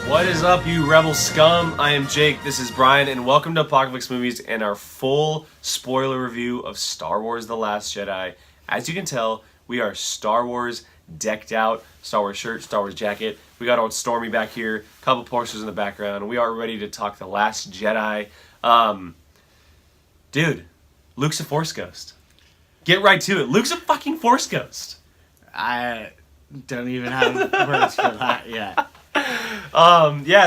What is up, you rebel scum? I am Jake, this is Brian, and welcome to Apocalypse Movies and our full spoiler review of Star Wars The Last Jedi. As you can tell, we are Star Wars decked out, Star Wars shirt, Star Wars jacket. We got old Stormy back here, a couple posters in the background. We are ready to talk The Last Jedi. Dude, Luke's a Force Ghost. Get right to it. Luke's a fucking Force Ghost. I don't even have words for that yet.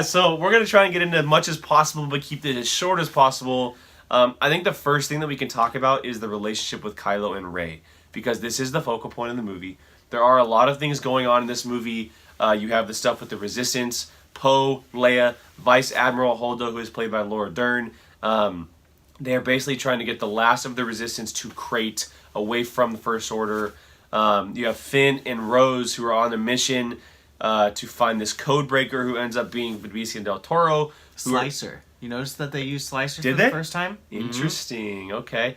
So we're going to try and get into as much as possible, but keep it as short as possible. I think the first thing that we can talk about is the relationship with Kylo and Rey, because this is the focal point of the movie. There are a lot of things going on in this movie. You have the stuff with the Resistance, Poe, Leia, Vice Admiral Holdo, who is played by Laura Dern. They're basically trying to get the last of the Resistance to Crate away from the First Order. You have Finn and Rose, who are on a mission to find this code breaker, who ends up being Benicio del Toro. Slicer. You noticed that they used Slicer for the first time? Interesting. Okay.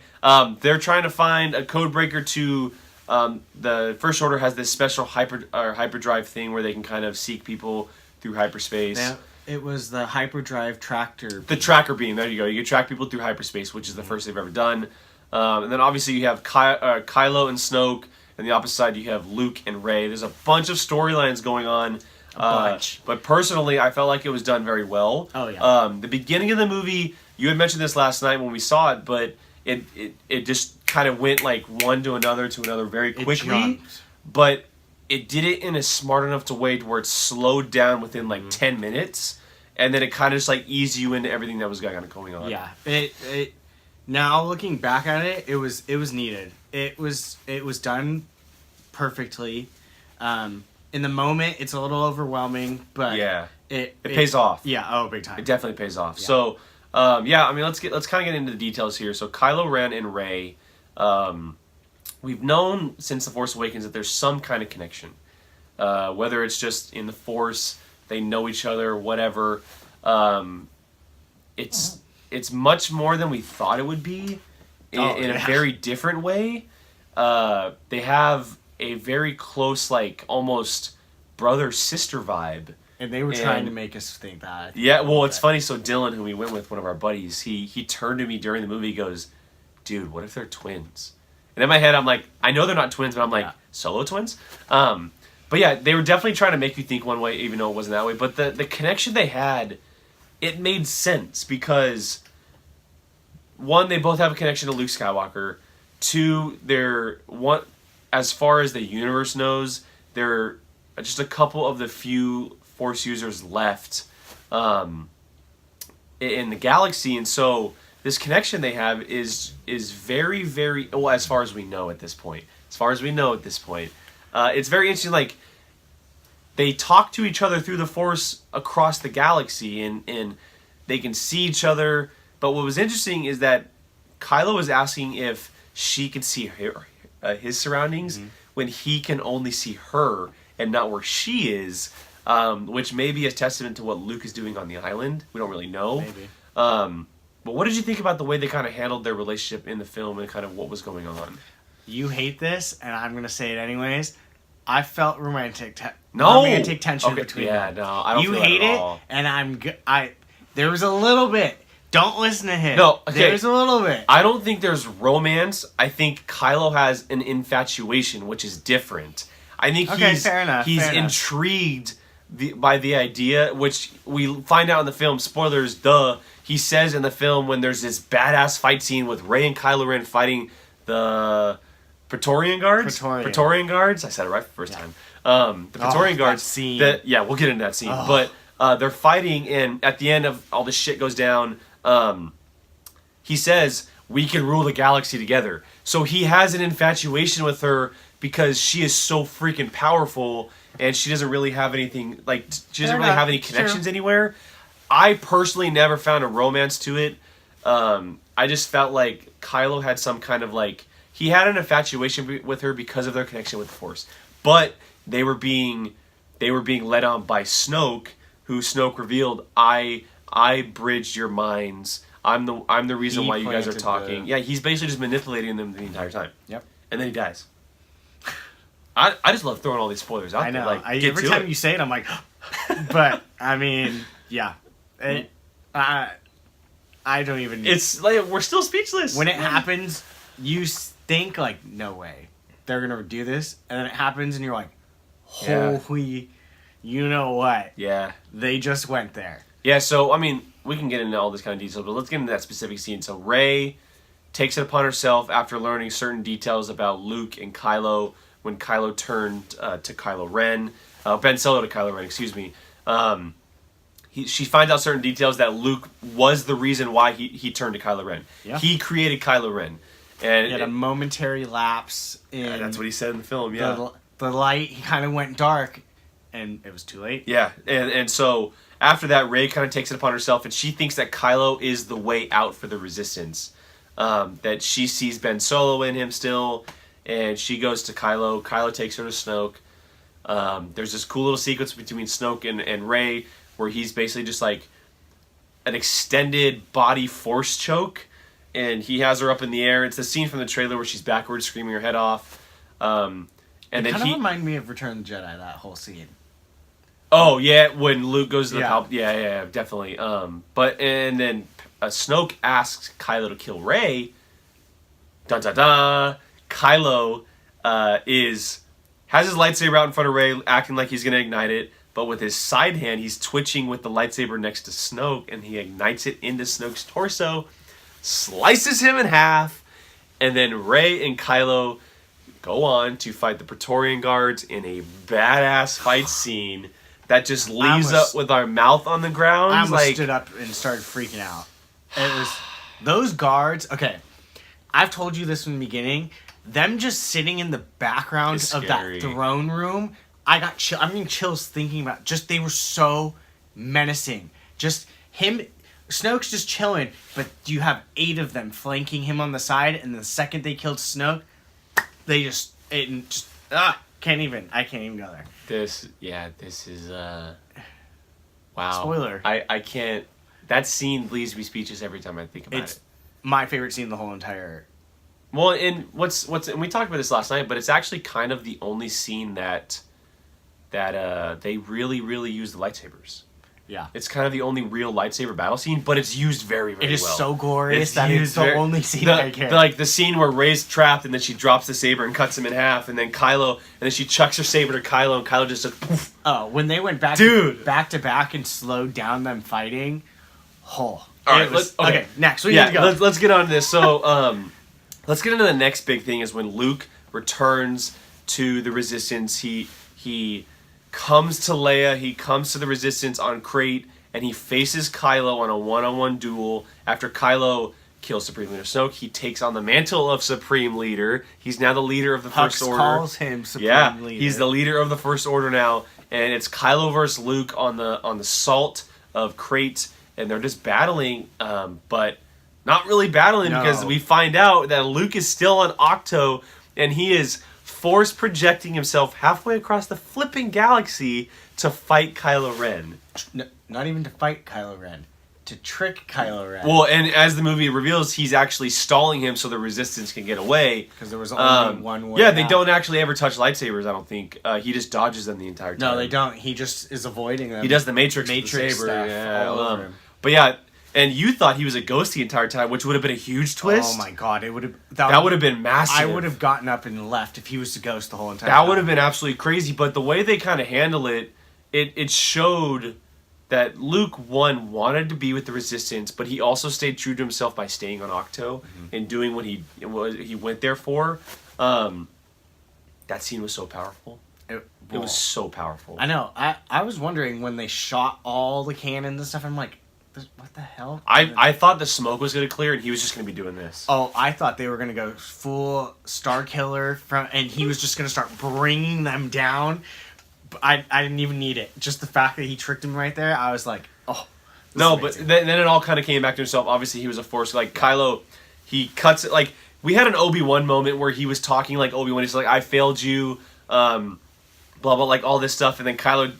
They're trying to find a code breaker to... the First Order has this special hyperdrive thing where they can kind of seek people through hyperspace. Yeah, it was the hyperdrive tractor beam. The tracker beam. There you go. You can track people through hyperspace, which is the first they've ever done. And then obviously you have Kylo and Snoke. And the opposite side, you have Luke and Rey. There's a bunch of storylines going on. But personally, I felt like it was done very well. Oh, yeah. The beginning of the movie, you had mentioned this last night when we saw it, but it just kind of went like one to another very quickly. But it did it in a smart enough way to where it slowed down within like 10 minutes. And then it kind of just like eased you into everything that was going on. Yeah. Now looking back at it, it was needed. It was done perfectly. In the moment, it's a little overwhelming, but yeah, it pays off. Yeah, oh, big time. It definitely pays off. Yeah. So, I mean, let's kind of get into the details here. So, Kylo Ren and Rey, we've known since The Force Awakens that there's some kind of connection, whether it's just in the Force, they know each other, whatever. It's much more than we thought it would be, in a very different way. They have a very close, like, almost brother-sister vibe. And they were trying to make us think that. Yeah, well, it's funny. So Dylan, who we went with, one of our buddies, he turned to me during the movie, he goes, dude, what if they're twins? And in my head, I'm like, I know they're not twins, but I'm like, solo twins? But yeah, they were definitely trying to make you think one way, even though it wasn't that way. But the connection they had, it made sense because... One, they both have a connection to Luke Skywalker. Two, as far as the universe knows, they're just a couple of the few Force users left in the galaxy, and so this connection they have is very, very well, as far as we know at this point. It's very interesting. Like, they talk to each other through the Force across the galaxy, and they can see each other. But what was interesting is that Kylo was asking if she could see his surroundings when he can only see her and not where she is, which may be a testament to what Luke is doing on the island. We don't really know. Maybe. But what did you think about the way they kind of handled their relationship in the film and kind of what was going on? You hate this, and I'm going to say it anyways. I felt romantic tension between them. No, I don't feel that at all. And there was a little bit. Don't listen to him. No, okay. There's a little bit. I don't think there's romance. I think Kylo has an infatuation, which is different. I think he's intrigued by the idea, which we find out in the film. Spoilers, duh. He says in the film when there's this badass fight scene with Rey and Kylo Ren fighting the Praetorian Guards. Praetorian Guards. I said it right the first time. The Praetorian Guards. That scene. We'll get into that scene. But they're fighting, and at the end of all this shit goes down. He says, we can rule the galaxy together. So he has an infatuation with her because she is so freaking powerful and she doesn't really have anything, like, she doesn't really have any connections anywhere. I personally never found a romance to it. I just felt like Kylo had some kind of, like, he had an infatuation with her because of their connection with the Force. But they were being led on by Snoke, who Snoke revealed, I bridged your minds. I'm the reason why you guys are talking. Yeah, he's basically just manipulating them the entire time. Yep. And then he dies. I just love throwing all these spoilers out there. I know. Like, every time you say it, I'm like... But I mean, yeah, I don't even. It's like we're still speechless when it happens. You think like, no way, they're gonna do this, and then it happens, and you're like, holy, you know what? Yeah, they just went there. Yeah, so I mean, we can get into all this kind of detail, but let's get into that specific scene. So Rey takes it upon herself after learning certain details about Luke and Kylo when Kylo turned to Kylo Ren, Ben Solo to Kylo Ren, excuse me. She finds out certain details that Luke was the reason why he turned to Kylo Ren. Yeah. He created Kylo Ren. And he had a momentary lapse in... that's what he said in the film, yeah. The light, he kind of went dark, and it was too late. Yeah, and so after that, Rey kind of takes it upon herself, and she thinks that Kylo is the way out for the Resistance. That she sees Ben Solo in him still, and she goes to Kylo. Kylo takes her to Snoke. There's this cool little sequence between Snoke and Rey where he's basically just like an extended body force choke, and he has her up in the air. It's the scene from the trailer where she's backwards screaming her head off. And it then kind of reminded me of Return of the Jedi, that whole scene. Oh yeah, when Luke goes to the Yeah. definitely. But and then Snoke asks Kylo to kill Rey. Dun dun dun. Kylo has his lightsaber out in front of Rey, acting like he's gonna ignite it, but with his side hand, he's twitching with the lightsaber next to Snoke, and he ignites it into Snoke's torso, slices him in half, and then Rey and Kylo go on to fight the Praetorian Guards in a badass fight scene that just leaves us with our mouth on the ground. I almost stood up and started freaking out. It was those guards. Okay, I've told you this from the beginning. Them just sitting in the background of that throne room. I got I'm getting chills thinking about. Just they were so menacing. Just him. Snoke's just chilling, but you have 8 of them flanking him on the side, and the second they killed Snoke, they I can't even go there. This is wow. Spoiler. I can't. That scene leaves me speechless every time I think about it. It's my favorite scene in the whole entire. Well, and and we talked about this last night, but it's actually kind of the only scene that they really use the lightsabers. Yeah. It's kind of the only real lightsaber battle scene, but it's used very well. It is so glorious it's the only scene I care. Like the scene where Rey's trapped and then she drops the saber and cuts him in half, and then she chucks her saber to Kylo, and Kylo just like poof. Oh, when they went back to back and slowed down them fighting. Oh. All right, okay. Next we need to go. Let's get on to this. So, let's get into the next big thing is when Luke returns to the Resistance. He comes to Leia, he comes to the Resistance on Crate, and he faces Kylo on a one-on-one duel. After Kylo kills Supreme Leader Snoke, he takes on the mantle of Supreme Leader. He's now the leader of the First Order. Calls him Supreme Leader. He's the leader of the First Order now, and it's Kylo versus Luke on the salt of Crate, and they're just battling, but not really battling because we find out that Luke is still on Octo, and he is force projecting himself halfway across the flipping galaxy to fight Kylo Ren. No, not even to fight Kylo Ren. To trick Kylo Ren. Well, and as the movie reveals, he's actually stalling him so the Resistance can get away. Because there was only one way. Yeah, they don't actually ever touch lightsabers, I don't think. He just dodges them the entire time. No, they don't. He just is avoiding them. He does the Matrix saber. Stuff all over him. But yeah, and you thought he was a ghost the entire time, which would have been a huge twist. Oh my god, it would have. That would have been massive. I would have gotten up and left if he was the ghost the whole entire time. That would have been absolutely crazy. But the way they kind of handle it showed that Luke, one, wanted to be with the Resistance, but he also stayed true to himself by staying on Octo and doing what he went there for. That scene was so powerful. It was so powerful. I know. I was wondering when they shot all the cannons and stuff, I'm like, what the hell? I thought the smoke was going to clear and he was just going to be doing this. Oh, I thought they were going to go full Star Killer and he was just going to start bringing them down. But I didn't even need it. Just the fact that he tricked him right there, I was like, oh. No, but then it all kind of came back to himself. Obviously, he was a force. Like, Kylo, he cuts it. Like, we had an Obi-Wan moment where he was talking like Obi-Wan. He's like, I failed you, blah, blah, like all this stuff. And then Kylo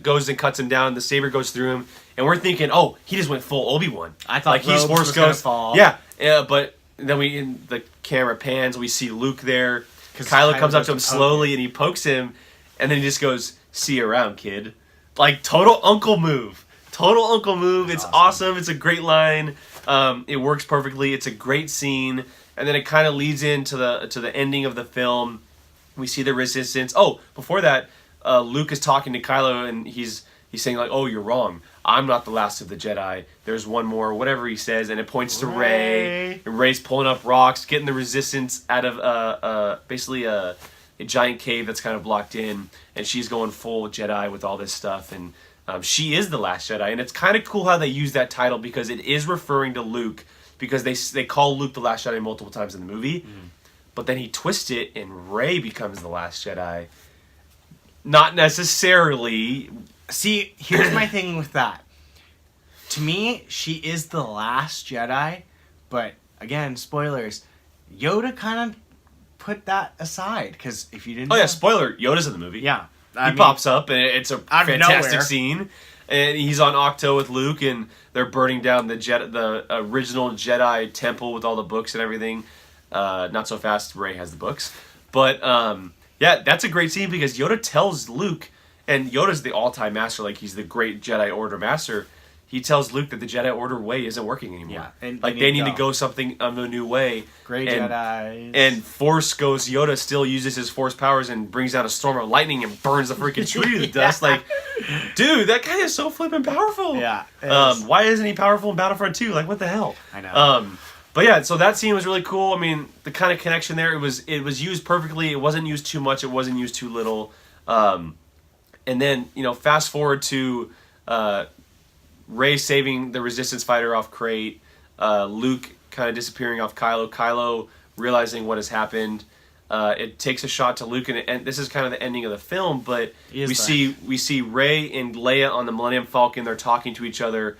goes and cuts him down. The saber goes through him. And we're thinking, oh, he just went full Obi-Wan. I thought like he's Force Ghost. Fall. Yeah, but then in the camera pans, we see Luke there. Kylo comes up to him slowly and he pokes him, and then he just goes, "See you around, kid." Like total uncle move. Total uncle move. It's awesome. It's a great line. It works perfectly. It's a great scene. And then it kind of leads into the ending of the film. We see the resistance. Oh, before that, Luke is talking to Kylo, and he's saying like, "Oh, you're wrong. I'm not the last of the Jedi. There's one more," whatever he says, and it points to Rey. And Rey's pulling up rocks, getting the resistance out of basically a giant cave that's kind of blocked in, and she's going full Jedi with all this stuff, and she is the last Jedi. And it's kind of cool how they use that title because it is referring to Luke, because they call Luke the last Jedi multiple times in the movie, but then he twists it and Rey becomes the last Jedi. Not necessarily. See, here's my thing with that. To me, she is the last Jedi, but again, spoilers. Yoda kind of put that aside, because if you didn't. Oh yeah, spoiler. Yoda's in the movie. Yeah, he pops up, and it's a fantastic scene. And he's on Octo with Luke, and they're burning down the original Jedi temple with all the books and everything. Not so fast. Rey has the books, but yeah, that's a great scene because Yoda tells Luke, and Yoda's the all-time master, like he's the great Jedi Order master. He tells Luke that the Jedi Order way isn't working anymore. Yeah, and like they need to go something of a new way. Great Jedi. And Force Ghost Yoda still uses his Force powers and brings down a storm of lightning and burns the freaking tree to dust. Like, dude, that guy is so flippin' powerful. Yeah. Why isn't he powerful in Battlefront 2? Like, what the hell? I know. But yeah, so that scene was really cool. I mean, the kind of connection there, it was used perfectly. It wasn't used too much. It wasn't used too little. And then, fast forward to Rey saving the Resistance fighter off Crate. Luke kind of disappearing off Kylo. Kylo realizing what has happened. It takes a shot to Luke, and this is kind of the ending of the film. But we see Rey and Leia on the Millennium Falcon. They're talking to each other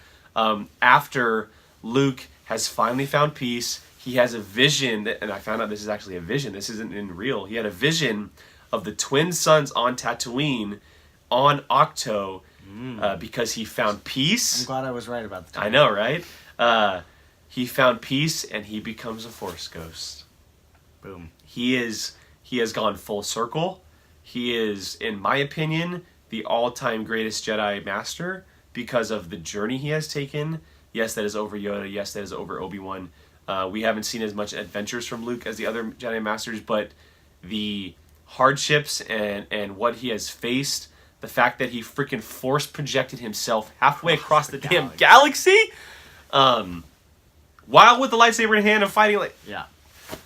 after Luke has finally found peace. He has a vision, and I found out this is actually a vision. This isn't in real. He had a vision of the twin suns on Tatooine, on Octo, because he found peace. I'm glad I was right about the time. I know, right? He found peace, and he becomes a Force ghost. Boom. He has gone full circle. He is, in my opinion, the all-time greatest Jedi Master because of the journey he has taken. Yes, that is over Yoda. Yes, that is over Obi-Wan. We haven't seen as much adventures from Luke as the other Jedi Masters, but the hardships and what he has faced, the fact that he freaking force projected himself halfway across the damn galaxy, while with the lightsaber in hand and fighting like... Yeah.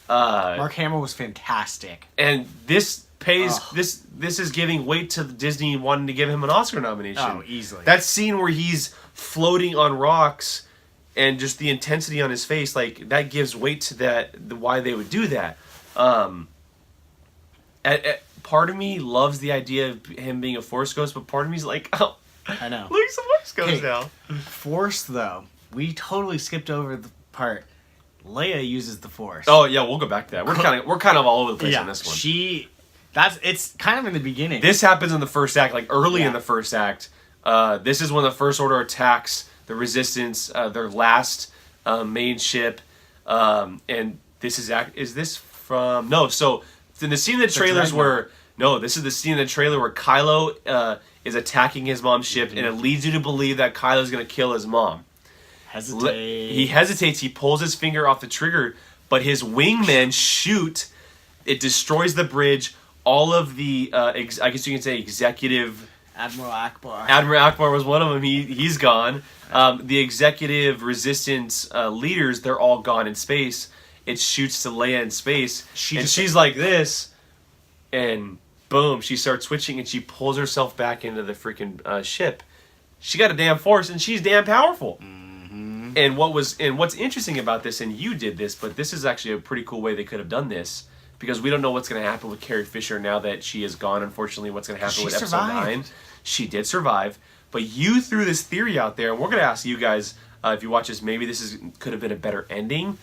Mark Hamill was fantastic. And this pays... This is giving weight to Disney wanting to give him an Oscar nomination. Oh, easily. That scene where he's floating on rocks and just the intensity on his face, like, that gives weight to why they would do that. Part of me loves the idea of him being a Force ghost, but part of me's like, oh, I know. Look, some Force ghost now. Force, though, we totally skipped over the part. Leia uses the Force. Oh yeah, we'll go back to that. We're kind of all over the place on this one. It's kind of in the beginning. This happens in the first act, like early in the first act. This is when the First Order attacks the Resistance, their last main ship, and this is this from So in the scene in the trailers this is the scene in the trailer where Kylo is attacking his mom's ship, and it leads you to believe that Kylo's going to kill his mom. He hesitates. He pulls his finger off the trigger, but his wingmen shoot. It destroys the bridge. All of the, I guess you can say, executive... Admiral Akbar. Admiral Akbar was one of them. He's gone. The executive resistance leaders, they're all gone in space. It shoots to Leia in space, she's like this, and boom, she starts switching, and she pulls herself back into the freaking ship. She got a damn force, and she's damn powerful. Mm-hmm. And what's interesting about this, and you did this, but this is actually a pretty cool way they could have done this, because we don't know what's going to happen with Carrie Fisher now that she is gone. Unfortunately, what's going to happen with Episode 9. She did survive. But you threw this theory out there, and we're going to ask you guys, if you watch this, maybe this could have been a better ending.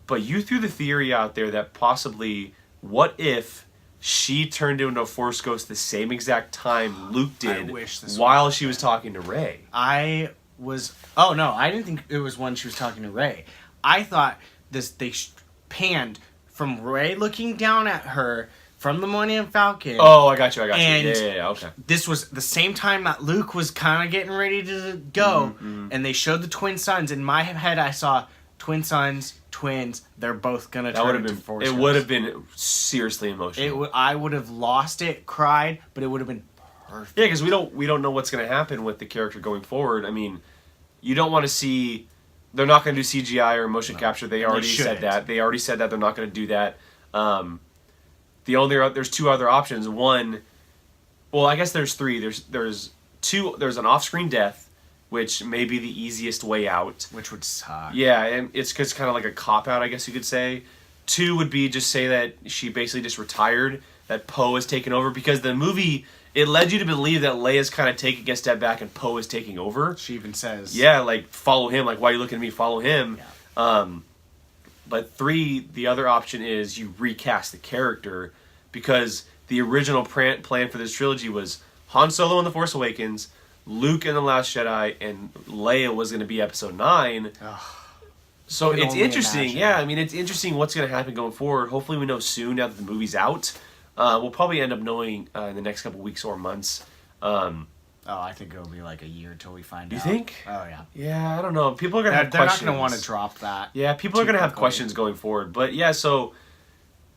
But you threw the theory out there that possibly, what if she turned into a Force ghost the same exact time Luke did while she was talking to Rey? I didn't think it was when she was talking to Rey. I thought they panned from Rey looking down at her from the Millennium Falcon. Oh, I got you. And Yeah, okay. this was the same time that Luke was kind of getting ready to go, Mm-hmm. and they showed the twin sons. In my head, I saw twin sons, twins. They're both gonna That would turn have into been. Force It Ghosts. would have been seriously emotional. I would have lost it, cried, but it would have been perfect. Yeah, because we don't know what's going to happen with the character going forward. I mean, you don't want to see. They're not going to do CGI or motion capture. They And they already said shouldn't. that. They already said that they're not going to do that. There's two other options. One, well, I guess there's three. There's two. There's an off-screen death, which may be the easiest way out. Which would suck. Yeah, and it's kind of like a cop out, I guess you could say. Two would be just say that she basically just retired, that Poe has taken over, because the movie, it led you to believe that Leia's kind of taking a step back and Poe is taking over. She even says, Yeah, like, follow him, like, why are you looking at me, follow him. Yeah. But three, the other option is you recast the character, because the original plan for this trilogy was Han Solo in The Force Awakens, Luke in The Last Jedi, and Leia was going to be Episode 9. Ugh. So Can it's only interesting. imagine. Yeah, I mean, it's interesting what's going to happen going forward. Hopefully we know soon now that the movie's out. We'll probably end up knowing in the next couple weeks or months. oh, I think it'll be like a year till we find out. You think? Oh, yeah. Yeah, I don't know. People are going to have They're not questions. going to want to drop that. Yeah, people are too going to have quickly. questions going forward. But yeah, so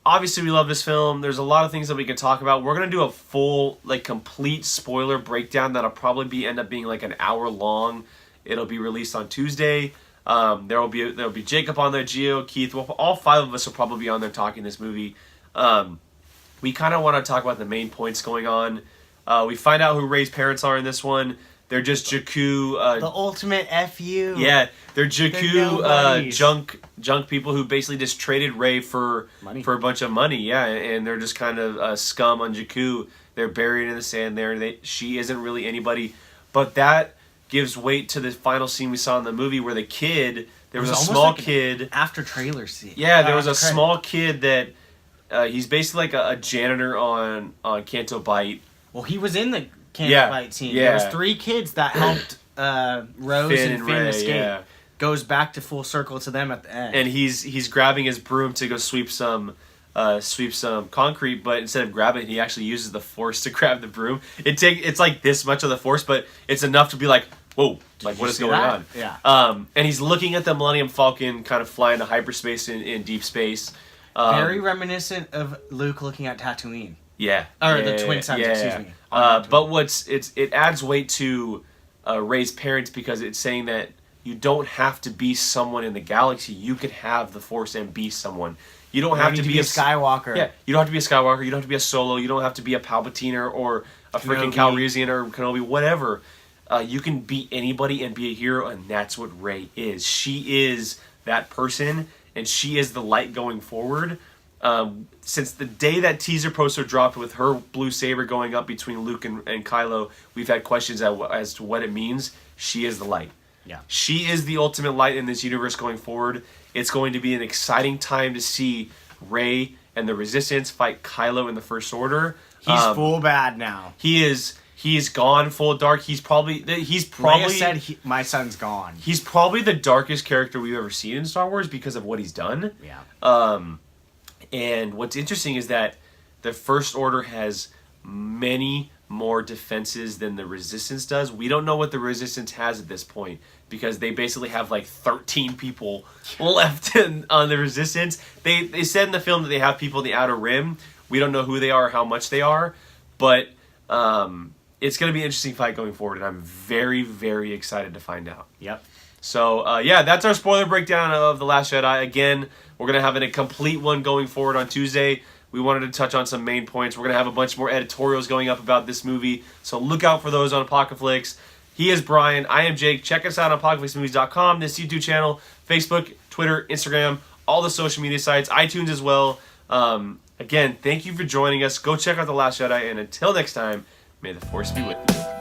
obviously we love this film. There's a lot of things that we can talk about. We're going to do a full, like, complete spoiler breakdown that'll probably end up being like an hour long. It'll be released on Tuesday. There'll be Jacob on there, Gio, Keith. Well, all five of us will probably be on there talking this movie. We kind of want to talk about the main points going on. We find out who Rey's parents are in this one. They're just Jakku. The ultimate FU. Yeah, they're They're Jakku nobodies. junk people who basically just traded Rey for Money. a bunch of money. Yeah, and they're just kind of scum on Jakku. They're buried in the sand there. She isn't really anybody, but that gives weight to the final scene we saw in the movie where the kid, there was a almost small like an kid. After trailer scene. Yeah, there was a After credit. small kid that he's basically like a janitor on Canto Bight. Well, he was in the Canto Yeah, Bight scene. yeah. There was 3 kids that helped Rose Finn and and Finn Rey, escape. yeah. Goes back to full circle to them at the end. And he's grabbing his broom to go sweep some concrete, but instead of grabbing it, he actually uses the force to grab the broom. It's like this much of the force, but it's enough to be like, whoa, like what you is see going that? on? Yeah. And he's looking at the Millennium Falcon kind of fly into hyperspace in deep space. Very reminiscent of Luke looking at Tatooine. Yeah. Or yeah, the twin sons, yeah, excuse yeah. me. But it adds weight to Rey's parents, because it's saying that you don't have to be someone in the galaxy. You can have the Force and be someone. You don't have to be a Skywalker. Yeah, you don't have to be a Skywalker. You don't have to be a Solo. You don't have to be a Palpatine or a freaking Kenobi. Calrissian or Kenobi, whatever. You can be anybody and be a hero, and that's what Rey is. She is that person, and she is the light going forward. Since the day that teaser poster dropped with her blue saber going up between Luke and Kylo, we've had questions as to what it means. She is the light. Yeah. She is the ultimate light in this universe going forward. It's going to be an exciting time to see Rey and the Resistance fight Kylo in the First Order. He's full bad now. He's gone full dark. He's probably Leia said my son's gone. he's probably the darkest character we've ever seen in Star Wars because of what he's done. Yeah. And what's interesting is that the First Order has many more defenses than the Resistance does. We don't know what the Resistance has at this point because they basically have like 13 people left on the Resistance. They said in the film that they have people in the Outer Rim. We don't know who they are or how much they are, but it's going to be an interesting fight going forward, and I'm very, very excited to find out. Yep. So, yeah, that's our spoiler breakdown of The Last Jedi. Again, we're going to have a complete one going forward on Tuesday. We wanted to touch on some main points. We're going to have a bunch more editorials going up about this movie, so look out for those on Apocalypse. He is Brian. I am Jake. Check us out on apocalypsemovies.com, this YouTube channel, Facebook, Twitter, Instagram, all the social media sites, iTunes as well. Again, thank you for joining us. Go check out The Last Jedi, and until next time, may the Force be with you.